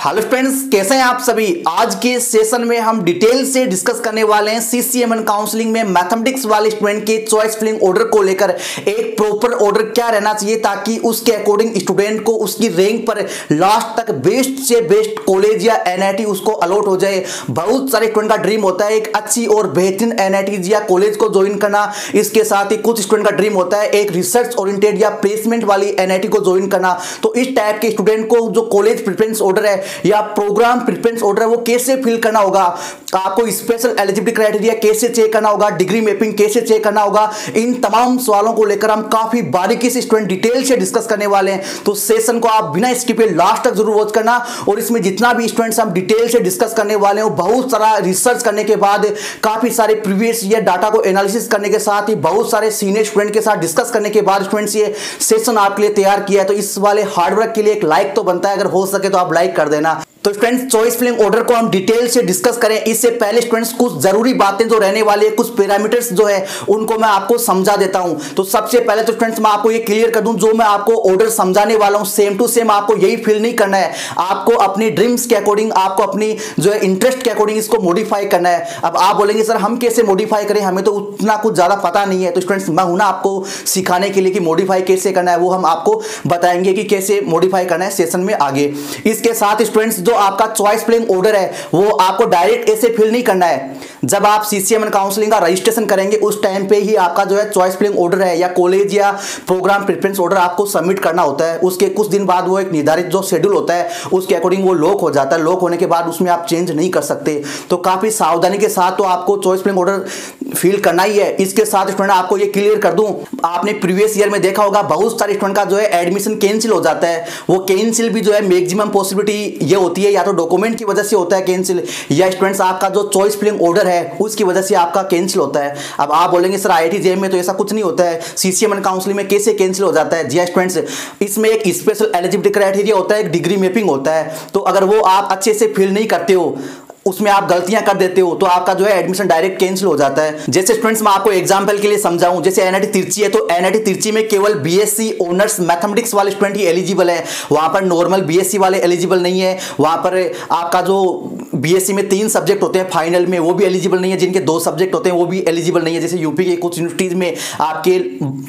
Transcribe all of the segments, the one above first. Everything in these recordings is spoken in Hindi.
हेलो फ्रेंड्स, कैसे हैं आप सभी। आज के सेशन में हम डिटेल से डिस्कस करने वाले हैं सीसीएमएन काउंसलिंग में मैथमेटिक्स वाले स्टूडेंट के चॉइस फिलिंग ऑर्डर को लेकर एक प्रॉपर ऑर्डर क्या रहना चाहिए ताकि उसके अकॉर्डिंग स्टूडेंट को उसकी रैंक पर लास्ट तक बेस्ट से बेस्ट कॉलेज या एनआईटी उसको अलॉट हो जाए। बहुत सारे स्टूडेंट का ड्रीम होता है एक अच्छी और बेहतरीन एनआईटी या कॉलेज को ज्वाइन करना। इसके साथ ही कुछ स्टूडेंट का ड्रीम होता है एक रिसर्च ओरिएंटेड या प्लेसमेंट वाली एनआईटी को ज्वाइन करना। तो इस टाइप के स्टूडेंट को जो कॉलेज प्रेफरेंस ऑर्डर है या प्रोग्राम प्रेफरेंस ऑर्डर है वो कैसे फिल करना होगा, आपको स्पेशल एलिजिबिलिटी क्राइटेरिया कैसे चेक करना होगा, डिग्री मैपिंग कैसे चेक करना होगा, इन तमाम सवालों को लेकर हम काफी बारीकी से स्टूडेंट डिटेल से डिस्कस करने वाले हैं। तो सेशन को आप बिना स्किप किए लास्ट तक जरूर वॉच करना। और इसमें जितना भी स्टूडेंट्स हम डिटेल से डिस्कस करने वाले हैं बहुत सारा रिसर्च करने के बाद, काफी सारे प्रीवियस ईयर डाटा को एनालिसिस करने के साथ ही बहुत सारे सीनियर स्टूडेंट के साथ डिस्कस करने के बाद स्टूडेंट्स ये सेशन आपके लिए तैयार किया है। तो इस वाले हार्डवर्क के लिए एक लाइक तो बनता है, अगर हो सके तो आप लाइक कर देना। तो स्टूडेंट्स चॉइस फिलिंग ऑर्डर को हम डिटेल से डिस्कस करें इससे पहले स्टूडेंट्स कुछ जरूरी बातें जो रहने वाली है, कुछ पैरामीटर्स जो है उनको मैं आपको समझा देता हूं। तो सबसे पहले तो स्टूडेंट्स मैं आपको ये क्लियर कर दूं, जो मैं आपको ऑर्डर समझाने वाला हूं सेम टू सेम आपको यही फिल नहीं करना है। आपको अपनी ड्रीम्स के अकॉर्डिंग, आपको अपनी जो है इंटरेस्ट के अकॉर्डिंग इसको मॉडिफाई करना है। अब आप बोलेंगे सर हम कैसे मॉडिफाई करें, हमें तो उतना कुछ ज्यादा पता नहीं है। तो स्टूडेंट्स मैं हूं ना आपको सिखाने के लिए कि मॉडिफाई कैसे करना है, वो हम आपको बताएंगे कि कैसे मॉडिफाई करना है सेशन में आगे। इसके साथ स्टूडेंट्स जो आपका चॉइस ऑर्डर है वो आपको डायरेक्ट ऐसे फिल नहीं करना है। जब आप सीसीएमएन काउंसलिंग का रजिस्ट्रेशन करेंगे उस टाइम पे ही आपका जो है चॉइस फिलिंग ऑर्डर है या कॉलेज या प्रोग्राम प्रेफरेंस ऑर्डर आपको सबमिट करना होता है। उसके कुछ दिन बाद वो एक निर्धारित जो शेड्यूल होता है उसके अकॉर्डिंग वो लॉक हो जाता है। लॉक होने के बाद उसमें आप चेंज नहीं कर सकते। तो काफी सावधानी के साथ तो आपको चॉइस फिलिंग ऑर्डर फिल करना ही है। इसके साथ स्टूडेंट आपको ये क्लियर कर दूं, आपने प्रीवियस ईयर में देखा होगा बहुत सारे स्टूडेंट का जो है एडमिशन कैंसिल हो जाता है। वो कैंसिल भी जो है मैक्सिमम पॉसिबिलिटी ये होती है या तो डॉक्यूमेंट की वजह से होता है कैंसिल, या स्टूडेंट्स आपका जो चॉइस फिलिंग ऑर्डर है उसकी वजह से आपका कैंसिल होता है। अब आप बोलेंगे सर आईआईटी जेईई में तो ऐसा कुछ नहीं होता है, सीसीएमएन काउंसलिंग में कैसे कैंसिल हो जाता है। जी स्टूडेंट्स, इसमें एक स्पेशल एलिजिबिलिटी क्राइटेरिया होता है, एक डिग्री मैपिंग होता है। तो अगर वो आप अच्छे से फिल नहीं करते हो, उसमें आप गलतियां कर देते हो तो आपका जो है एडमिशन डायरेक्ट कैंसिल हो जाता है। जैसे स्टूडेंट्स मैं आपको एग्जांपल के लिए समझाऊं, जैसे एनआईटी तिरची है तो एनआईटी तिरची में केवल बीएससी ऑनर्स मैथमेटिक्स वाले स्टूडेंट ही एलिजिबल है। वहां पर नॉर्मल बीएससी वाले एलिजिबल नहीं है। वहां पर आपका जो बीएससी में 3 सब्जेक्ट होते हैं फाइनल में वो भी एलिजिबल नहीं है, जिनके 2 सब्जेक्ट होते हैं वो भी एलिजिबल नहीं है। जैसे यूपी के कुछ यूनिवर्सिटीज में आपके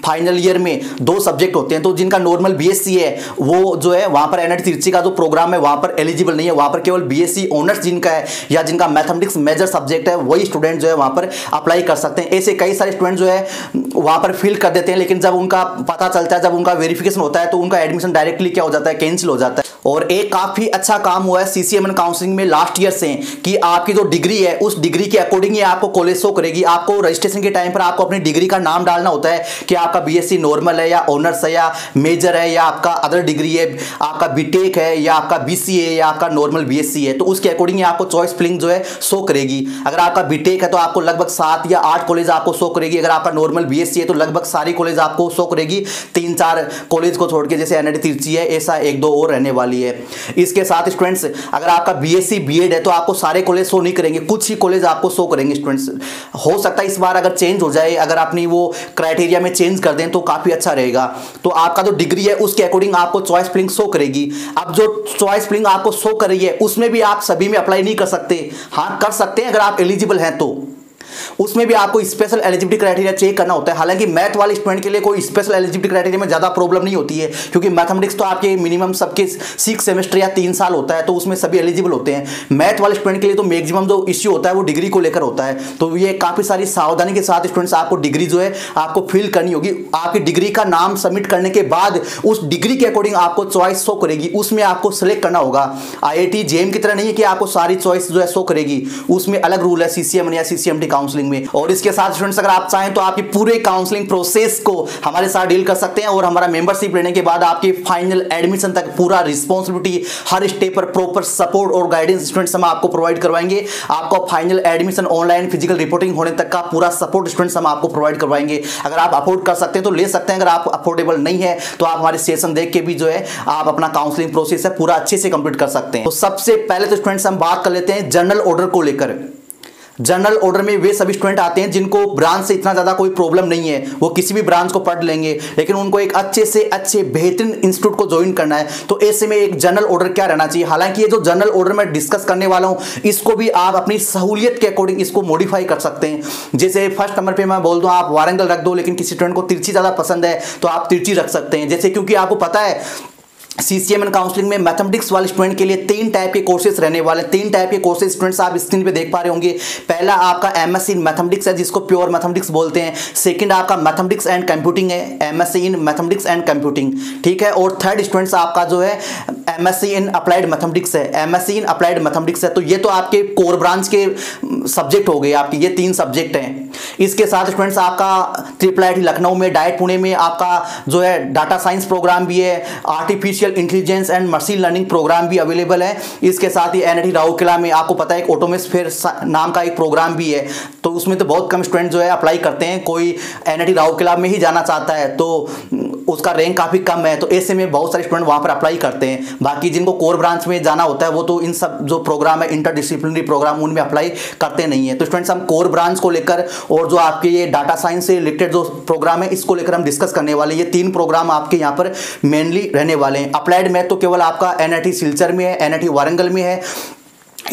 फाइनल ईयर में 2 सब्जेक्ट होते हैं, तो जिनका नॉर्मल बीएससी है वो जो है वहां पर एनआईटी तिरची का जो प्रोग्राम है वहां पर एलिजिबल नहीं है। वहां पर केवल बीएससी ऑनर्स जिनका है या जिनका मैथमेटिक्स मेजर सब्जेक्ट है वही स्टूडेंट जो है वहां पर अप्लाई कर सकते हैं। ऐसे कई सारे स्टूडेंट जो है वहां पर फिल कर देते हैं, लेकिन जब उनका पता चलता है, जब उनका वेरिफिकेशन होता है तो उनका एडमिशन डायरेक्टली क्या हो जाता है, कैंसिल हो जाता है। और एक काफी अच्छा काम हुआ है सीसीएमएन काउंसलिंग में लास्ट ईयर से कि आपकी जो डिग्री है उस डिग्री के अकॉर्डिंग ही आपको कॉलेज शो करेगी। आपको रजिस्ट्रेशन के टाइम पर आपको अपनी डिग्री का नाम डालना होता है कि आपका बीएससी नॉर्मल है या ऑनर्स है या मेजर है या आपका अदर डिग्री है, आपका बीटेक है या आपका बीसीए है या आपका नॉर्मल बीएससी है। तो उसके अकॉर्डिंग आपको चॉइस फिलिंग जो है शो करेगी। अगर आपका बीटेक है तो आपको लगभग 7 या 8 कॉलेज आपको शो करेगी। अगर आपका नॉर्मल बीएससी है तो लगभग सारी कॉलेज आपको शो करेगी, 3-4 कॉलेज को छोड़ के। जैसे एनआईटी तिरची है ऐसा 1-2 और रहने वाली है। इसके साथ स्टूडेंट्स अगर आपका बीएससी बीएड है तो आपको सारे कॉलेज शो नहीं करेंगे, कुछ ही कॉलेज आपको शो करेंगे। स्टूडेंट्स हो सकता है इस बार अगर चेंज हो जाए, अगर अपनी वो क्राइटेरिया में चेंज कर दें तो काफी अच्छा रहेगा। तो आपका जो डिग्री है उसके अकॉर्डिंग आपको चॉइस फिलिंग शो करेगी। अब जो चॉइस फिलिंग आपको शो कर रही है उसमें भी आप सभी में अप्लाई नहीं कर सकते। हाँ कर सकते हैं अगर आप एलिजिबल हैं तो, उसमें भी आपको स्पेशल एलिजिबिलिटी क्राइटेरिया चेक करना होता है। हालांकि मैथ वाले स्टूडेंट के लिए कोई स्पेशल एलिजिबिलिटी क्राइटेरिया में ज्यादा प्रॉब्लम नहीं होती है, क्योंकि मैथमेटिक्स तो आपके मिनिमम सबके 6 सेमेस्टर या 3 साल होता है, तो उसमें सभी एलिजिबल होते हैं। मैथ वाले स्टूडेंट के लिए तो मैक्सिमम जो इश्यू होता है वो डिग्री को लेकर होता है। तो ये काफी सारी सावधानी के साथ स्टूडेंट्स आपको डिग्री जो है आपको फिल करनी होगी। आपकी डिग्री का नाम सबमिट करने के बाद उस डिग्री के अकॉर्डिंग आपको चॉइस शो करेगी, उसमें आपको सिलेक्ट करना होगा। आईआईटी जेईई की तरह नहीं है कि आपको सारी चॉइस जो है शो करेगी, उसमें अलग रूल है सीसीएमएन या सीसीएमटी काउंसलिंग में। और इसके साथ स्टूडेंट्स अगर आप चाहें तो आपकी पूरे काउंसलिंग प्रोसेस को हमारे साथ डील कर सकते हैं और हमारा मेंबरशिप लेने के बाद आपकी फाइनल एडमिशन तक पूरा रिस्पांसिबिलिटी, हर स्टेप पर प्रॉपर सपोर्ट और गाइडेंस स्टूडेंट्स हम आपको प्रोवाइड करवाएंगे। आपको final admission online physical reporting होने तक का पूरा सपोर्ट स्टूडेंट्स हम आपको प्रोवाइड करवाएंगे। अगर आप अफोर्ड कर सकते हैं तो ले सकते हैं, अगर आप अफोर्डेबल नहीं है तो आप हमारे सेशन देख के भी जो है आप अपना काउंसलिंग प्रोसेस है पूरा अच्छे से कंप्लीट कर सकते हैं। तो सबसे पहले तो स्टूडेंट्स हम बात कर लेते हैं जनरल ऑर्डर को लेकर। जनरल ऑर्डर में वे सभी स्टूडेंट आते हैं जिनको ब्रांच से इतना ज़्यादा कोई प्रॉब्लम नहीं है, वो किसी भी ब्रांच को पढ़ लेंगे, लेकिन उनको एक अच्छे से अच्छे बेहतरीन इंस्टीट्यूट को ज्वाइन करना है। तो ऐसे में एक जनरल ऑर्डर क्या रहना चाहिए। हालांकि ये जो जनरल ऑर्डर मैं डिस्कस करने वाला हूँ इसको भी आप अपनी सहूलियत के अकॉर्डिंग इसको मॉडिफाई कर सकते हैं। जैसे फर्स्ट नंबर पर मैं बोल दूँ आप वारंगल रख दो, लेकिन किसी स्टूडेंट को तिरछी ज़्यादा पसंद है तो आप तिरछी रख सकते हैं। जैसे क्योंकि आपको पता है सीसीएमएन काउंसलिंग में मैथमेटिक्स वाले स्टूडेंट के लिए 3 टाइप के कोर्सेज रहने वाले हैं। 3 टाइप के कोर्सेज स्टूडेंट्स आप स्क्रीन पे देख पा रहे होंगे। पहला आपका एमएससी इन मैथमेटिक्स है जिसको प्योर मैथमेटिक्स बोलते हैं। सेकंड आपका मैथमेटिक्स एंड कंप्यूटिंग है, MSc in mathematics and computing, ठीक है। और थर्ड स्टूडेंट्स आपका जो है एमएससी इन अप्लाइड मैथमेटिक्स है, एमएससी इन अप्लाइड मैथमेटिक्स है। तो ये तो आपके कोर ब्रांच के सब्जेक्ट हो गए, आपके ये 3 सब्जेक्ट हैं। इसके साथ स्टूडेंट्स आपका IIIT लखनऊ में, डाइट पुणे में आपका जो है डाटा साइंस प्रोग्राम भी है, artificial intelligence and machine learning program भी अवेलेबल है। इसके साथ ही NIT राउरकेला में आपको पता है एक ऑटोमेस्फेयर नाम का एक प्रोग्राम भी है। तो उसमें तो बहुत कम स्टूडेंट जो है अप्लाई करते हैं, कोई NIT राउरकेला में ही जाना चाहता है तो उसका रैंक काफ़ी कम है, तो ऐसे में बहुत सारे स्टूडेंट वहाँ पर अप्लाई करते हैं। बाकी जिनको कोर ब्रांच में जाना होता है वो तो इन सब जो प्रोग्राम है इंटरडिसिप्लिनरी प्रोग्राम उनमें अप्लाई करते नहीं है। तो स्टूडेंट्स हम कोर ब्रांच को लेकर और जो आपके ये डाटा साइंस से रिलेटेड जो प्रोग्राम है इसको लेकर हम डिस्कस करने वाले हैं। ये 3 प्रोग्राम आपके यहाँ पर मेनली रहने वाले हैं। अप्लाइड मैथ तो केवल आपका NIT सिलचर में है, NIT वारंगल में है,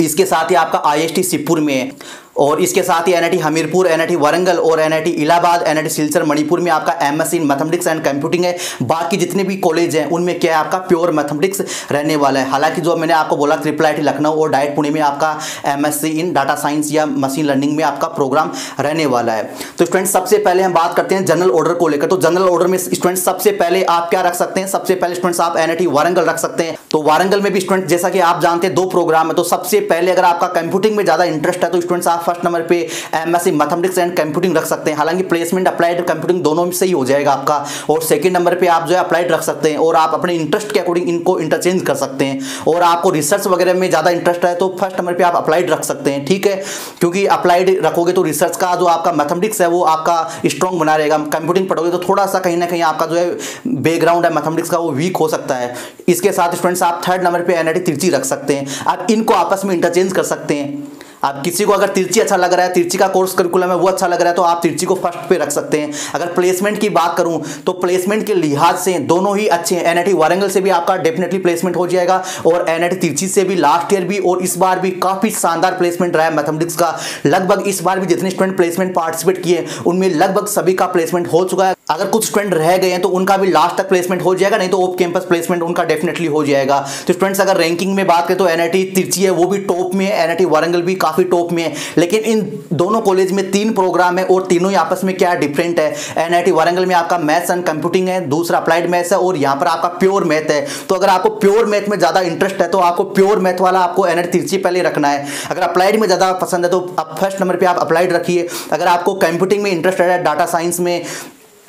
इसके साथ ही आपका IST सिरपुर में है, और इसके साथ ही NIT हमीरपुर, NIT वारंगल और NIT इलाहाबाद, NIT सिलचर मणिपुर में आपका MSc in mathematics and computing है। बाकी जितने भी कॉलेज हैं उनमें क्या है आपका प्योर मैथमेटिक्स रहने वाला है। हालांकि जो मैंने आपको बोला IIIT लखनऊ और डाइट पुणे में आपका एमएससी इन डाटा साइंस या मशीन लर्निंग में आपका प्रोग्राम रहने वाला है। तो स्टूडेंट सबसे पहले हम बात करते हैं जनरल ऑर्डर को लेकर। तो जनरल ऑर्डर में स्टूडेंट सबसे पहले आप क्या रख सकते हैं, सबसे पहले स्टूडेंट्स आप NIT वारंगल रख सकते हैं। तो वारंगल में भी स्टूडेंट जैसा कि आप जानते हैं 2 प्रोग्राम है। तो सबसे पहले अगर आपका कंप्यूटिंग में ज़्यादा इंटरेस्ट है तो स्टूडेंट्स आप फर्स्ट नंबर पे एमएससी मैथमेटिक्स एंड कंप्यूटिंग रख सकते हैं। हालांकि प्लेसमेंट अप्लाइड कंप्यूटिंग दोनों में सही हो जाएगा आपका, और सेकंड नंबर पे आप जो है अप्लाइड रख सकते हैं, और आप अपने इंटरेस्ट के अकॉर्डिंग इनको इंटरचेंज कर सकते हैं। और आपको रिसर्च वगैरह में ज़्यादा इंटरेस्ट है तो फर्स्ट नंबर पे आप अप्लाइड रख सकते हैं, ठीक है। क्योंकि अप्लाइड रखोगे तो रिसर्च का जो आपका मैथमेटिक्स है वो आपका स्ट्रॉन्ग बना रहेगा। कंप्यूटिंग पढ़ोगे तो थोड़ा सा कहीं ना कहीं आपका जो है बैकग्राउंड है मैथमेटिक्स का वो वीक हो सकता है। इसके साथ स्टूडेंट्स आप थर्ड नंबर पे NIT तिरछी रख सकते हैं। आप इनको आपस में इंटरचेंज कर सकते हैं। आप किसी को अगर तिरछी अच्छा लग रहा है, तिरछी का कोर्स करिकुलम है वो अच्छा लग रहा है तो आप तिरछी को फर्स्ट पे रख सकते हैं। अगर प्लेसमेंट की बात करूं तो प्लेसमेंट के लिहाज से दोनों ही अच्छे हैं। NIT वारंगल से भी आपका डेफिनेटली प्लेसमेंट हो जाएगा, और NIT तिरछी से भी लास्ट ईयर भी और इस बार भी काफ़ी शानदार प्लेसमेंट रहा है मैथमेटिक्स का। लगभग इस बार भी जितने स्टूडेंट प्लेसमेंट पार्टिसिपेट किए उनमें लगभग सभी का प्लेसमेंट हो चुका है। अगर कुछ स्टूडेंट रह गए हैं तो उनका भी लास्ट तक प्लेसमेंट हो जाएगा, नहीं तो ऑफ कैंपस प्लेसमेंट उनका डेफिनेटली हो जाएगा। तो स्टूडेंट्स अगर रैंकिंग में बात करें तो NIT तिरछी है वो भी टॉप में है, NIT वारंगल भी काफ़ी टॉप में है। लेकिन इन दोनों कॉलेज में 3 प्रोग्राम है और तीनों ही आपस में क्या डिफरेंट है। NIT वारंगल में आपका मैथ्स एंड कंप्यूटिंग है, दूसरा अप्लाइड मैथ्स है, और यहाँ पर आपका प्योर मैथ है। तो अगर आपको प्योर मैथ में ज़्यादा इंटरेस्ट है तो आपको प्योर मैथ वाला आपको NIT तिरछी पहले रखना है। अगर अप्लाइड में ज़्यादा पसंद है तो आप फर्स्ट नंबर पर आप अप्लाइड रखिए। अगर आपको कंप्यूटिंग में इंटरेस्ट है, डाटा साइंस में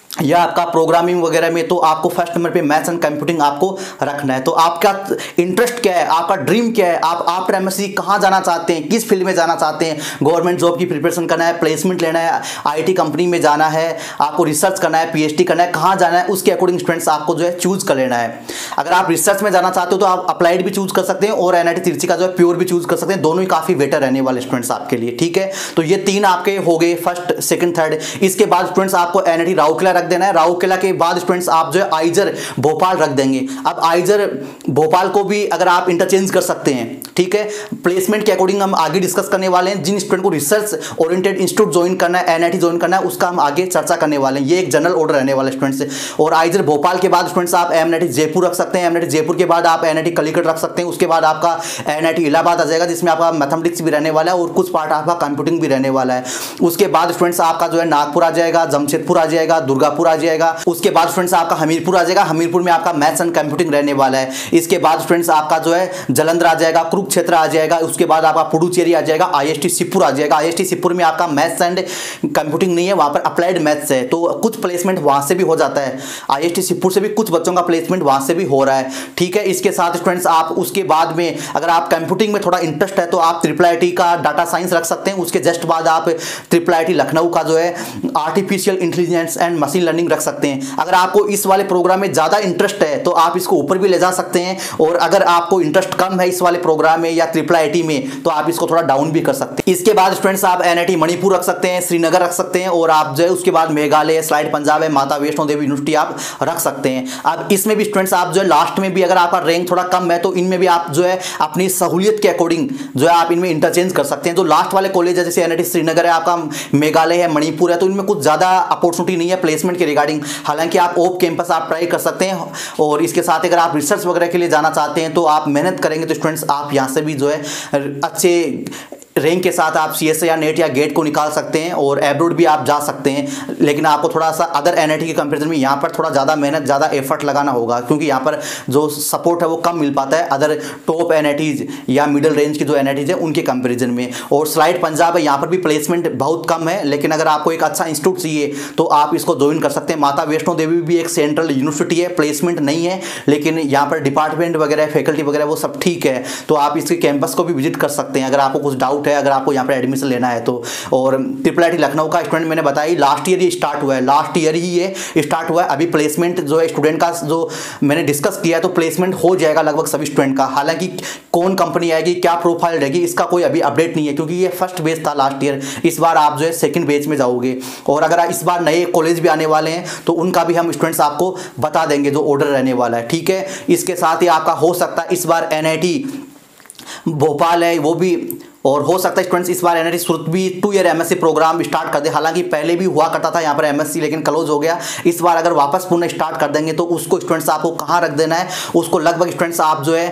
या आपका प्रोग्रामिंग वगैरह में, तो आपको फर्स्ट नंबर पे मैथ्स एंड कंप्यूटिंग आपको रखना है। तो आपका इंटरेस्ट क्या है, आपका ड्रीम क्या है, आप आफ्टर एमएससी कहाँ जाना चाहते हैं, किस फील्ड में जाना चाहते हैं। गवर्नमेंट जॉब की प्रिपरेशन करना है, प्लेसमेंट लेना है, IT कंपनी में जाना है, आपको रिसर्च करना है, PhD करना है, कहाँ जाना है, उसके अकॉर्डिंग स्टूडेंट्स आपको जो है चूज कर लेना है। अगर आप रिसर्च में जाना चाहते हो तो आप अप्लाइड भी चूज कर सकते हैं और NIT तिरछी का जो है प्योर भी चूज कर सकते हैं। दोनों ही काफ़ी बेटर रहने वाले स्टूडेंट्स आपके लिए, ठीक है। तो ये 3 आपके हो गए, फर्स्ट सेकंड थर्ड। इसके बाद स्टूडेंट्स आपको NIT राउरकेला रख देना है। राउरकेला के बाद स्टूडेंट्स आप जो है आइजर भोपाल रख देंगे। अब आइजर भोपाल को भी अगर आप इंटरचेंज कर सकते हैं, ठीक है। प्लेसमेंट के अकॉर्डिंग हम आगे डिस्कस करने वाले हैं। जिन स्टूडेंट को रिसर्च ओरिएंटेड इंस्टीट्यूट ज्वाइन करना है, NIT ज्वाइन करना है, उसका हम आगे चर्चा करने वाले हैं। ये एक जनरल ऑर्डर रहने वाले स्टूडेंट्स से। और आइजर भोपाल के बाद स्टूडेंट्स आप NIT जयपुर रख सकते हैं। NIT जयपुर के बाद आप NIT कलिकट रख सकते हैं। उसके बाद आपका NIT इलाहाबाद आ जाएगा जिसमें आपका मैथमेटिक्स भी रहने वाला है और कुछ पार्ट आपका कंप्यूटिंग भी रहने वाला है। उसके बाद स्टूडेंट्स आपका जो है नागपुर आ जाएगा, जमशेदपुर आ जाएगा, दुर्गापुर आ जाएगा। उसके बाद स्टूडेंट्स आपका हमीरपुर आ जाएगा। हमीरपुर में आपका मैथ्स एंड कंप्यूटिंग रहने वाला है। इसके बाद स्टूडेंट्स आपका जो है जलंधर आ जाएगा, कुरुक्षेत्र आ जाएगा। उसके बाद आपका पुडुचेरी आ जाएगा, IST सिरपुर आ जाएगा। IST सिरपुर में आपका मैथ्स एंड कंप्यूटिंग नहीं है, वहां पर अप्लाइड मैथ्स है, तो कुछ प्लेसमेंट वहां से भी हो जाता है। IST सिरपुर से भी कुछ बच्चों का प्लेसमेंट वहां से भी हो रहा है, ठीक है। इसके साथ स्टूडेंट्स आप उसके बाद में अगर आप कंप्यूटिंग में थोड़ा इंटरेस्ट है तो आप IIIT का डाटा साइंस रख सकते हैं। उसके जस्ट बाद आप IIIT लखनऊ का जो है artificial intelligence and machine learning रख सकते हैं। अगर आपको इस वाले प्रोग्राम में ज़्यादा इंटरेस्ट है तो आप इसको ऊपर भी ले जा सकते हैं, और अगर आपको इंटरेस्ट कम है इस वाले प्रोग्राम नोएडा में या IIIT में, तो आप इसको थोड़ा डाउन भी कर सकते हैं। इसके बाद स्टूडेंट्स आप NIT मणिपुर रख सकते हैं, श्रीनगर रख सकते हैं, और आप जो है उसके बाद मेघालय, स्लाइड पंजाब है, माता वैष्णो देवी यूनिवर्सिटी आप रख सकते हैं। अब इसमें भी स्टूडेंट्स आप जो है लास्ट में भी अगर आपका रैंक थोड़ा कम है तो इनमें भी आप जो है अपनी सहूलियत के अकॉर्डिंग जो है आप इनमें इंटरचेंज कर सकते हैं। जो लास्ट वाले कॉलेज है जैसे NIT श्रीनगर है, आपका मेघालय है, मणिपुर है, तो इनमें कुछ ज़्यादा अपॉर्चुनिटी नहीं है प्लेसमेंट के रिगार्डिंग। हालांकि आप ओप कैंपस आप ट्राई कर सकते हैं, और इसके साथ अगर आप रिसर्च वगैरह के लिए जाना चाहते हैं तो आप मेहनत करेंगे तो स्टूडेंट्स आप यहाँ से भी जो है अच्छे रैंक के साथ आप CSA या नेट या गेट को निकाल सकते हैं, और एब्रोड भी आप जा सकते हैं। लेकिन आपको थोड़ा सा अदर NIT के कंपैरिजन में यहाँ पर थोड़ा ज़्यादा मेहनत, ज़्यादा एफर्ट लगाना होगा, क्योंकि यहाँ पर जो सपोर्ट है वो कम मिल पाता है अदर टॉप NITs या मिडिल रेंज की जो NITs है उनके कंपेरिजन में। और स्लाइड पंजाब है, यहाँ पर भी प्लेसमेंट बहुत कम है, लेकिन अगर आपको एक अच्छा इंस्टीट्यूट चाहिए तो आप इसको ज्वाइन कर सकते हैं। माता वैष्णो देवी भी एक सेंट्रल यूनिवर्सिटी है, प्लेसमेंट नहीं है, लेकिन यहाँ पर डिपार्टमेंट वगैरह, फैकल्टी वगैरह वो सब ठीक है, तो आप इसके कैंपस को भी विजिट कर सकते हैं अगर आपको कुछ डाउट है, अगर आपको यहाँ पर एडमिशन लेना है तो। और IIIT लखनऊ का स्टूडेंट मैंने बताया लास्ट ईयर ही स्टार्ट हुआ है, लास्ट ईयर ही ये स्टार्ट हुआ है। अभी प्लेसमेंट जो है स्टूडेंट का जो मैंने डिस्कस किया है तो प्लेसमेंट हो जाएगा लगभग सभी स्टूडेंट का। हालांकि कौन कंपनी आएगी, क्या प्रोफाइल रहेगी, इसका कोई अभी अपडेट नहीं है, क्योंकि ये फर्स्ट बेच था लास्ट ईयर। इस बार आप जो है सेकंड बेच में जाओगे, और अगर इस बार नए कॉलेज भी आने वाले हैं तो उनका भी हम स्टूडेंट्स आपको बता देंगे जो ऑर्डर रहने वाला है, ठीक है। इसके साथ ही आपका हो सकता है इस बार NIT भोपाल है वो भी, और हो सकता है स्टूडेंट्स इस बार NIT सूरत भी 2 ईयर MSc प्रोग्राम स्टार्ट कर दे। हालांकि पहले भी हुआ करता था यहाँ पर MSc, लेकिन क्लोज हो गया। इस बार अगर वापस पुनः स्टार्ट कर देंगे तो उसको स्टूडेंट्स आपको कहाँ रख देना है, उसको लगभग स्टूडेंट्स आप जो है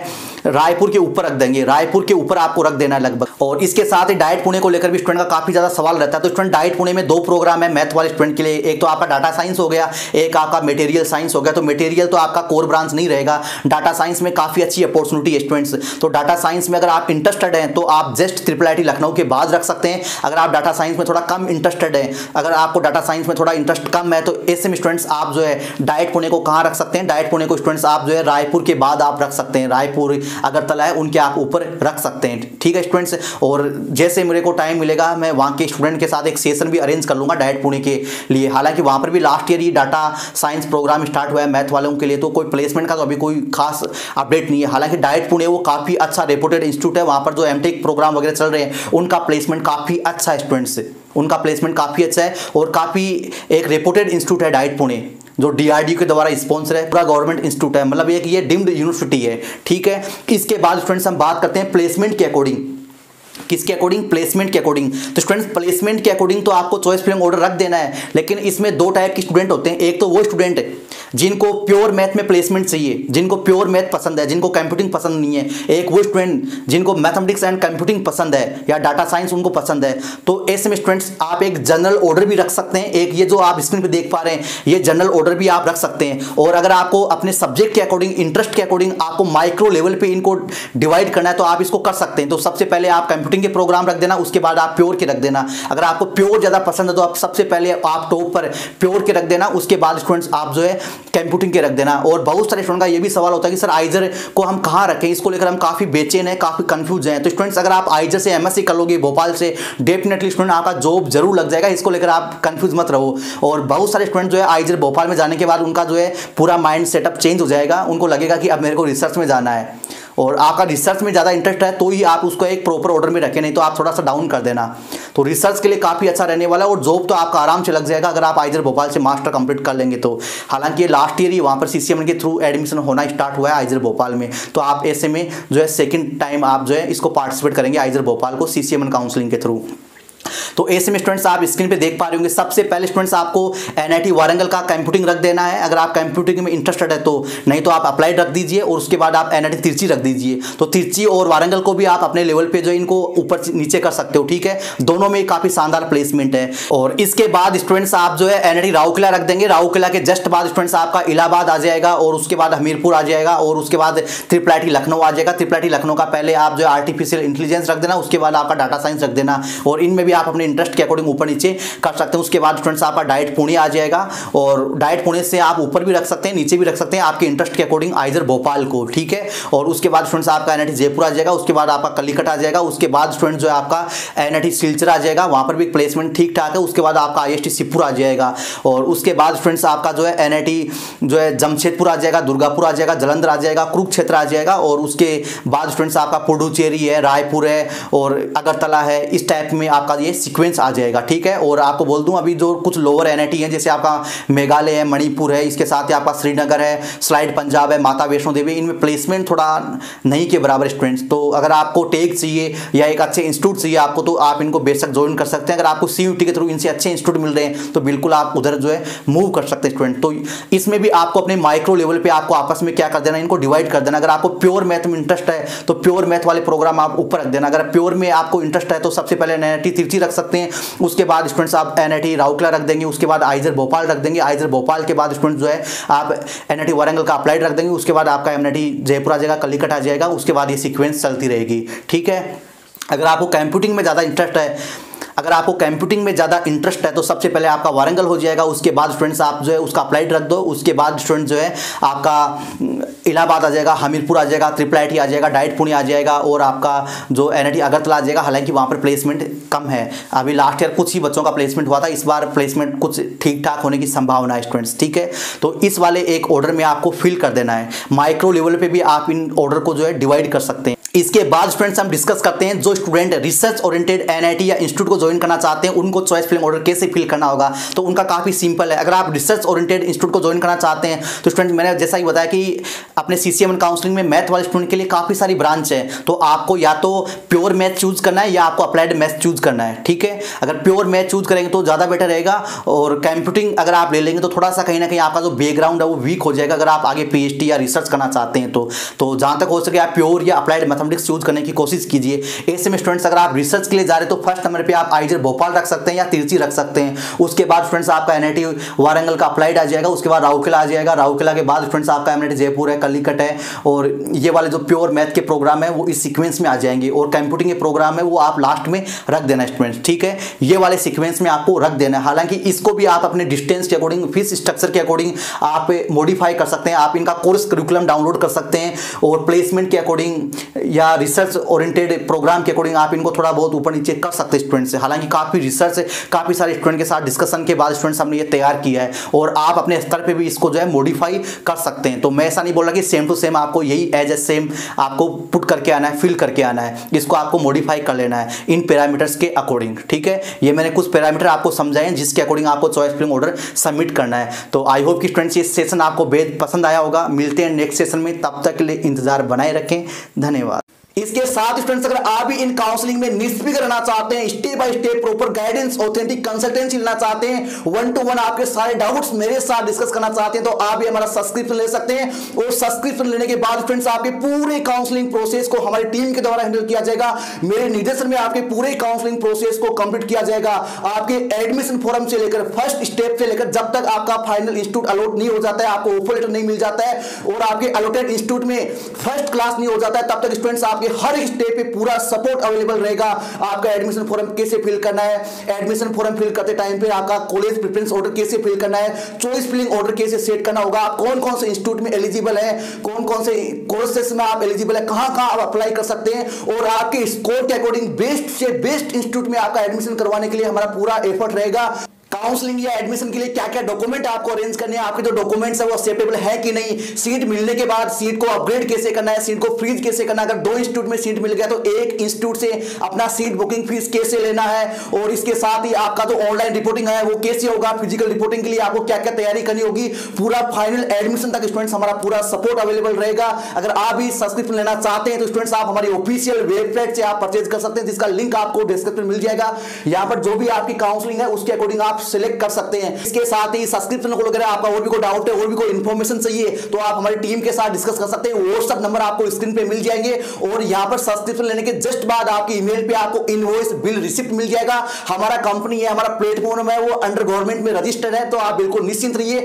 रायपुर के ऊपर रख देंगे, रायपुर के ऊपर आपको रख देना है लगभग। और इसके साथ ही डाइट पुणे को लेकर भी स्टूडेंट का काफी ज्यादा सवाल रहता है। तो स्टूडेंट डाइट पुणे में 2 प्रोग्राम है मैथ वाले स्टूडेंट के लिए, एक तो आपका डाटा साइंस हो गया, एक आपका मटेरियल साइंस हो गया। तो मटेरियल तो आपका कोर ब्रांच नहीं रहेगा, डाटा साइंस में काफी अच्छी अपॉर्चुनिटी है स्टूडेंट्स। तो डाटा साइंस में अगर आप इंटरेस्टेड हैं तो आप जस्ट IIIT लखनऊ के बाद रख सकते हैं। अगर आप डाटा साइंस में थोड़ा कम इंटरेस्टेड हैं, अगर आपको डाटा साइंस में थोड़ा इंटरेस्ट कम है, तो ऐसे में स्टूडेंट्स आप जो है डाइट पुणे को कहाँ रख सकते हैं, डाइट पुणे को स्टूडेंट्स आप जो है रायपुर के बाद आप रख सकते हैं, रायपुर अगरतला है उनके आप ऊपर रख सकते हैं, ठीक है स्टूडेंट्स। और जैसे मेरे को टाइम मिलेगा मैं वहाँ के स्टूडेंट के साथ एक सेशन भी अरेंज कर लूंगा डाइट पुणे के लिए। हालांकि वहाँ पर भी लास्ट ईयर ही डाटा साइंस प्रोग्राम स्टार्ट हुआ है मैथ वालों के लिए, तो कोई प्लेसमेंट का तो अभी कोई खास अपडेट नहीं है। हालांकि डाइट पुणे वो काफ़ी अच्छा रेपुटेड इंस्टीट्यूट है, वहाँ पर जो MTech प्रोग्राम वगैरह चल रहे हैं उनका प्लेसमेंट काफ़ी अच्छा है स्टूडेंट्स, उनका प्लेसमेंट काफ़ी अच्छा है, और काफ़ी एक रेपुटेड इंस्टीट्यूट है डाइट पुणे, जो DRDO के द्वारा स्पॉन्सर है, पूरा गवर्नमेंट इंस्टीट्यूट है, मतलब एक ये डीम्ड यूनिवर्सिटी है, ठीक है। इसके बाद स्टूडेंट्स हम बात करते हैं प्लेसमेंट के अकॉर्डिंग, किसके अकॉर्डिंग, प्लेसमेंट के अकॉर्डिंग। तो स्टूडेंट्स प्लेसमेंट के अकॉर्डिंग तो आपको चॉइस फिलिंग ऑर्डर रख देना है, लेकिन इसमें 2 टाइप के स्टूडेंट होते हैं। एक तो वो स्टूडेंट है जिनको प्योर मैथ में प्लेसमेंट चाहिए, जिनको प्योर मैथ पसंद है, जिनको कंप्यूटिंग पसंद नहीं है। एक वो स्टूडेंट जिनको मैथमेटिक्स एंड कंप्यूटिंग पसंद है या डाटा साइंस उनको पसंद है। तो ऐसे में स्टूडेंट्स आप एक जनरल ऑर्डर भी रख सकते हैं, एक ये जो आप स्क्रीन पे देख पा रहे हैं ये जनरल ऑर्डर भी आप रख सकते हैं। और अगर आपको अपने सब्जेक्ट के अकॉर्डिंग, इंटरेस्ट के अकॉर्डिंग आपको माइक्रो लेवल पे इनको डिवाइड करना है तो आप इसको कर सकते हैं। तो सबसे पहले आप कंप्यूटिंग के प्रोग्राम रख देना, उसके बाद आप प्योर के रख देना। अगर आपको प्योर ज्यादा पसंद है तो आप सबसे पहले आप टॉप पर प्योर के रख देना, उसके बाद स्टूडेंट्स आप जो है कंप्यूटिंग के रख देना। और बहुत सारे स्टूडेंट का ये भी सवाल होता है कि सर आइजर को हम कहाँ रखें, इसको लेकर हम काफी बेचैन है, काफी कंफ्यूज हैं। तो स्टूडेंट्स अगर आप आइजर से MSc कर लोगे भोपाल से, डेफिनेटली स्टूडेंट आपका जॉब जरूर लग जाएगा, इसको लेकर आप कंफ्यूज मत रहो। और बहुत सारे स्टूडेंट जो है आइजर भोपाल में जाने के बाद उनका जो है पूरा माइंड सेटअप चेंज हो जाएगा, उनको लगेगा कि अब मेरे को रिसर्च में जाना है, और आपका रिसर्च में ज़्यादा इंटरेस्ट है तो ही आप उसको एक प्रॉपर ऑर्डर में रखें, नहीं तो आप थोड़ा सा डाउन कर देना। तो रिसर्च के लिए काफ़ी अच्छा रहने वाला है, और जॉब तो आपका आराम से लग जाएगा अगर आप आइजर भोपाल से मास्टर कंप्लीट कर लेंगे तो। हालांकि ये लास्ट ईयर ही वहाँ पर CCMN के थ्रू एडमिशन होना स्टार्ट हुआ है आइजर भोपाल में, तो आप ऐसे में जो है सेकेंड टाइम आप जो है इसको पार्टिसिपेट करेंगे आइजर भोपाल को CCMN काउंसलिंग के थ्रू। तो ऐसे में स्टूडेंट्स आप स्क्रीन पे देख पा रहे होंगे, सबसे पहले स्टूडेंट्स आपको NIT वारंगल का कंप्यूटिंग रख देना है अगर आप कंप्यूटिंग में इंटरेस्टेड है तो, नहीं तो आप अप्लाइड रख दीजिए, और उसके बाद आप NIT तिरची रख दीजिए। तो तिरची और वारंगल को भी आप अपने लेवल पे जो इनको ऊपर नीचे कर सकते हो, ठीक है, दोनों में काफी शानदार प्लेसमेंट है। और इसके बाद स्टूडेंट्स आप जो है NIT राउरकेला रख देंगे, राउरकेला के जस्ट बाद स्टूडेंट्स आपका इलाहाबाद आ जाएगा, और उसके बाद हमीरपुर आ जाएगा, और उसके बाद IIIT लखनऊ आ जाएगा। IIIT लखनऊ का पहले आप जो आर्टिफिशियल इंटेलिजेंस रख देना, उसके बाद आपका डाटा साइंस रख देना, और इनमें भी आप अपने इंटरेस्ट के अकॉर्डिंग ऊपर नीचे कर सकते हैं। उसके बाद स्टूडेंट्स आपका डाइट पुणे आ जाएगा, और डाइट पुणे से आप ऊपर भी रख सकते हैं, नीचे भी रख सकते हैं आपके इंटरेस्ट के अकॉर्डिंग, आइदर भोपाल को, ठीक है। और उसके बाद स्टूडेंट्स आपका एनआईटी जयपुर आ जाएगा, उसके बाद आपका कलिकट आ जाएगा, उसके बाद स्टूडेंट जो है आपका एनआईटी सिलचर आ जाएगा, वहां पर भी प्लेसमेंट ठीक ठाक है। उसके बाद आपका आईएसटी शिवपुर आ जाएगा, और उसके बाद फ्रेंड्स आपका जो है एनआईटी जो है जमशेदपुर आ जाएगा, दुर्गापुर आ जाएगा, जालंधर आ जाएगा, कुरुक्षेत्र आ जाएगा, और उसके बाद स्टूडेंट्स आपका पुडुचेरी है, रायपुर है और अगरतला है। इस टाइप में आपका ये सीक्वेंस आ जाएगा, ठीक है। और आपको बोल दूं अभी जो कुछ लोअर एनआईटी है, जैसे आपका मेघालय है, मणिपुर है, इसके साथ ही आपका श्रीनगर है, स्लाइड पंजाब है, माता वैष्णो देवी, इनमें प्लेसमेंट थोड़ा नहीं के बराबर स्टूडेंट्स। तो अगर आपको टेक चाहिए या एक अच्छे इंस्टीट्यूट चाहिए आपको, तो आप इनको बेशक ज्वाइन कर सकते हैं। अगर आपको सीयूटी के थ्रू इनसे अच्छे इंस्टीट्यूट मिल रहे हैं तो बिल्कुल आप उधर जो है मूव कर सकते हैं स्टूडेंट। तो इसमें भी आपको अपने माइक्रो लेवल पे आपको आपस में क्या कर देना, इनको डिवाइड कर देना। अगर आपको प्योर मैथ में इंटरेस्ट है तो प्योर मैथ वाले प्रोग्राम आप ऊपर रख देना। अगर प्योर में आपको इंटरेस्ट है तो सबसे पहले एनआईटी तिरची रख सकते हैं, उसके बाद स्टूडेंट्स आप एनआईटी राउरकेला रख देंगे, उसके बाद आइजर भोपाल रख देंगे, आइजर भोपाल के बाद स्टूडेंट जो है आप एनआईटी वारंगल का अप्लाइड रख देंगे, उसके बाद आपका एनआईटी जयपुर आ जाएगा, कलिकट आ जाएगा। उसके बाद ये सीक्वेंस चलती रहेगी, ठीक है। अगर आपको कंप्यूटिंग में ज़्यादा इंटरेस्ट है, अगर आपको कंप्यूटिंग में ज़्यादा इंटरेस्ट है तो सबसे पहले आपका वारंगल हो जाएगा, उसके बाद स्टूडेंट्स आप जो है उसका अप्लाइड रख दो, उसके बाद स्टूडेंट जो है आपका इलाहाबाद आ जाएगा, हमीरपुर आ जाएगा, ट्रिपल आईटी आ जाएगा, डाइट पुणे आ जाएगा, और आपका जो एनआईटी अगरतला आ जाएगा। हालांकि वहाँ पर प्लेसमेंट कम है, अभी लास्ट ईयर कुछ ही बच्चों का प्लेसमेंट हुआ था, इस बार प्लेसमेंट कुछ ठीक ठाक होने की संभावना है स्टूडेंट्स, ठीक है। तो इस वाले एक ऑर्डर में आपको फिल कर देना है। माइक्रो लेवल पे भी आप इन ऑर्डर को जो है डिवाइड कर सकते हैं। इसके बाद स्टूडेंट्स हम डिस्कस करते हैं जो स्टूडेंट रिसर्च ओरिएंटेड एनआईटी या इंस्टीट्यूट को ज्वाइन करना चाहते हैं उनको चॉइस फिलिंग ऑर्डर कैसे फिल करना होगा। तो उनका काफी सिंपल है। अगर आप रिसर्च ओरिएंटेड इंस्टीट्यूट को ज्वाइन करना चाहते हैं तो स्टूडेंट मैंने जैसा ही बताया कि अपने सीसीएमएन काउंसलिंग में मैथ वाले स्टूडेंट के लिए काफी सारी ब्रांच है, तो आपको या तो प्योर मैथ चूज करना है या आपको अप्लाइड मैथ चूज करना है, ठीक है। अगर प्योर मैथ चूज करेंगे तो ज्यादा बेटर रहेगा, और कंप्यूटिंग अगर आप ले लेंगे तो थोड़ा सा कहीं ना कहीं आपका जो बैकग्राउंड है वो वीक हो जाएगा अगर आप आगे पीएचडी या रिसर्च करना चाहते हैं तो जहां तक हो सके आप प्योर या अप्लाइड मैथमेटिक्स चूज करने की कोशिश कीजिए। ऐसे में स्टूडेंट्स अगर आप रिसर्च के लिए जा रहे हैं तो फर्स्ट नंबर पे आप आइजर भोपाल रख सकते हैं या तिरची रख सकते हैं। उसके बाद स्टूडेंट्स आपका एनआईटी वारंगल का अप्लाइड आ जाएगा, उसके बाद राउरकेला आ जाएगा, राउरकेला के बाद स्टूडेंट्स आपका एनआईटी जयपुर है, कलिकट है, और ये वाले जो प्योर मैथ के प्रोग्राम है वो इस सीक्वेंस में आ जाएंगे, और कंप्यूटिंग के प्रोग्राम है वो आप लास्ट में रख देना स्टूडेंट्स, ठीक है। ये वाले सीक्वेंस में आपको रख देना है। हालांकि इसको भी आप अपने डिस्टेंस के अकॉर्डिंग, फीस स्ट्रक्चर के अकॉर्डिंग आप मॉडिफाई कर सकते हैं। आप इनका कोर्स करिकुलम डाउनलोड कर सकते हैं, और प्लेसमेंट के अकॉर्डिंग या रिसर्च ओरिएंटेड प्रोग्राम के अकॉर्डिंग आप इनको थोड़ा बहुत ऊपर नीचे कर सकते हैं स्टूडेंट से। हालांकि काफी रिसर्च काफी सारे स्टूडेंट के साथ डिस्कशन के बाद स्टूडेंट्स हमने ये तैयार किया है, और आप अपने स्तर पे भी इसको जो है मॉडिफाई कर सकते हैं। तो मैं ऐसा नहीं बोल रहा कि सेम टू सेम आपको यही एज ए सेम आपको पुट करके आना है, फिल करके आना है, इसको आपको मॉडिफाई कर लेना है इन पैरामीटर्स के अकॉर्डिंग, ठीक है। ये मैंने कुछ पैरामीटर आपको समझाए हैं जिसके अकॉर्डिंग आपको चॉइस फिलिंग ऑर्डर सबमिट करना है। तो आई होप कि स्टूडेंट्स ये सेशन आपको बेहद पसंद आया होगा। मिलते हैं नेक्स्ट सेशन में, तब तक के लिए इंतजार बनाए रखें। धन्यवाद। इसके साथ स्टूडेंट्स अगर आप भी इन काउंसलिंग में निष्क्रिय रहना चाहते हैं, step by step proper guidance, authentic consultancy लेना चाहते हैं, 1-to-1 आपके सारे डाउट्स मेरे साथ डिस्कस करना चाहते हैं, तो आप भी हमारा सब्सक्रिप्शन ले सकते हैं। और सब्सक्रिप्शन लेने के बाद फ्रेंड्स आपके पूरे काउंसलिंग प्रोसेस को हमारी टीम के द्वारा हैंडल किया जाएगा। मेरे निर्देशन में आपके पूरे काउंसलिंग प्रोसेस को कंप्लीट किया जाएगा। आपके एडमिशन फॉर्म से लेकर फर्स्ट स्टेप से लेकर जब तक आपका फाइनल इंस्टीट्यूट अलॉट नहीं हो जाता है, आपको ऑफर लेटर नहीं मिल जाता है और आपके अलॉटेड इंस्टीट्यूट में फर्स्ट क्लास नहीं हो जाता है, तब तक स्टूडेंट्स आपके हर स्टेप पूरा सपोर्ट अवेलेबल रहेगा। आपका एडमिशन फॉर्म कैसे फिल करना है, एडमिशन फॉर्म फिल करते टाइम पे आपका कॉलेज प्रेफरेंस ऑर्डर कैसे फिल करना है, चॉइस फिलिंग ऑर्डर कैसे सेट करना होगा, कौन कौन से इंस्टीट्यूट में एलिजिबल है, कौन कौन से कोर्सेस में आप एलिजिबल है, कहां कहां आप अप्लाई कर सकते हैं, और आपके स्कोर के अकॉर्डिंग बेस्ट से बेस्ट इंस्टीट्यूट में आपका एडमिशन करवाने के लिए हमारा पूरा एफर्ट रहेगा। काउंसलिंग या एडमिशन के लिए क्या क्या डॉक्यूमेंट आपको अरेंज करने हैं, आपके जो डॉक्यूमेंट्स है वो एक्सेप्टेबल है कि नहीं, सीट मिलने के बाद सीट को अपग्रेड कैसे करना है, सीट को फ्रीज कैसे करना है, अगर 2 इंस्टीट्यूट में सीट मिल गया तो एक इंस्टीट्यूट से अपना सीट बुकिंग फीस कैसे लेना है, और इसके साथ ही आपका जो ऑनलाइन रिपोर्टिंग है वो कैसे होगा, फिजिकल रिपोर्टिंग के लिए आपको क्या क्या तैयारी करनी होगी, पूरा फाइनल एडमिशन तक स्टूडेंट्स हमारा पूरा सपोर्ट अवेलेबल रहेगा। अगर आप भी सब्सक्रिप्शन लेना चाहते हैं तो स्टूडेंट्स आप हमारी ऑफिशियल वेबसाइट से आप परचेज कर सकते हैं, जिसका लिंक आपको डिस्क्रिप्शन में मिल जाएगा। यहां पर जो भी आपकी काउंसलिंग है उसके अकॉर्डिंग आप सिलेक्ट कर सकते हैं। इसके साथ ही सब्सक्रिप्शन को लेकर आपका और भी कोई डाउट है, और भी कोई इंफॉर्मेशन चाहिए तो आप हमारी टीम के साथ डिस्कस कर सकते हैं। व्हाट्सएप नंबर आपको स्क्रीन पे मिल जाएंगे, और यहां पर सब्सक्रिप्शन लेने के जस्ट बाद आपकी ईमेल पे आपको इनवॉइस बिल रिसिप्ट मिल जाएगा। हमारा कंपनी है, हमारा प्लेटफॉर्म है वो अंडर गवर्नमेंट में रजिस्टर्ड है, तो आप बिल्कुल निश्चिंत रहिए।